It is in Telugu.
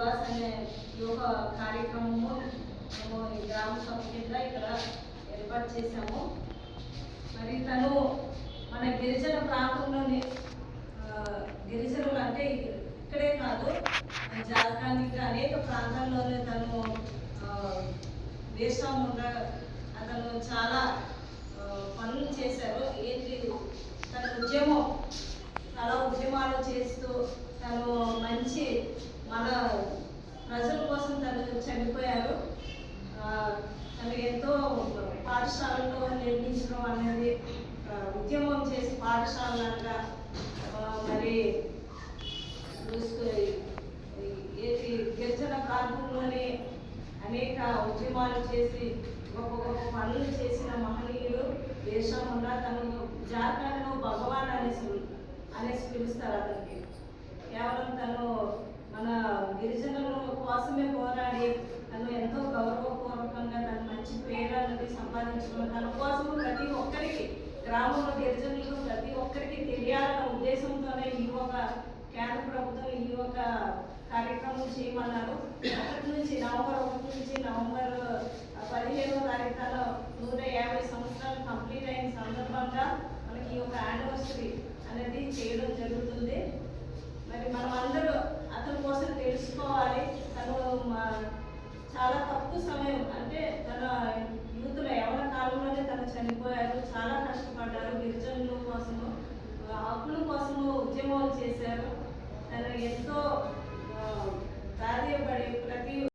నివాస్ అనే యోగ కార్యక్రమము మేము ఈ గ్రామ సభ కింద ఇక్కడ ఏర్పాటు చేశాము. మరి తను మన గిరిజన ప్రాంతంలోని గిరిజనులు అంటే ఇక్కడే కాదు, జార్ఖండ్ ఇంకా అనేక ప్రాంతాల్లోనే తను దేశంగా అతను చాలా పనులు చేశారు. ఏంటి తన ఉద్యమం, చాలా ఉద్యమాలు చేస్తూ తను మంచి మన ప్రజల కోసం తను చనిపోయారు. తను ఎంతో పాఠశాలలో నిర్మించడం అనేది, ఉద్యమం చేసి పాఠశాలగా మరి గిరిజన ప్రాంతంలోనే అనేక ఉద్యమాలు చేసి గొప్ప గొప్ప పనులు చేసిన మహనీయుడు దేశంలో. తను జార్ఖండ్లో భగవాన్ అనేసి పిలుస్తారు అతనికి. కేవలం తను మన గిరిజనుల కోసమే పోరాడి తను ఎంతో గౌరవపూర్వకంగా తను మంచి పేరు అన్నది సంపాదించుకుని తన కోసము ప్రతి ఒక్కరికి, గ్రామంలో గిరిజనులు ప్రతి ఒక్కరికి తెలియాలన్న ఉద్దేశంతోనే ఈ ఒక కేంద్ర ప్రభుత్వం ఈ ఒక కార్యక్రమం చేయమన్నారు. నవంబర్ 1 నుంచి నవంబర్ 15వ తారీఖులో 150 సంవత్సరాలు కంప్లీట్ అయిన సందర్భంగా మనకి ఈ ఒక యానివర్సరీ అనేది చేయడం జరుగుతుంది. మరి మనం అందరూ అతని కోసం తెలుసుకోవాలి. తను చాలా తక్కువ సమయం, అంటే తన యూత్లో యవన కాలంలోనే తను చనిపోయారు. చాలా కష్టపడ్డారు, గిరిజనుల కోసము, హక్కుల కోసము ఉద్యమాలు చేశారు. తను ఎంతో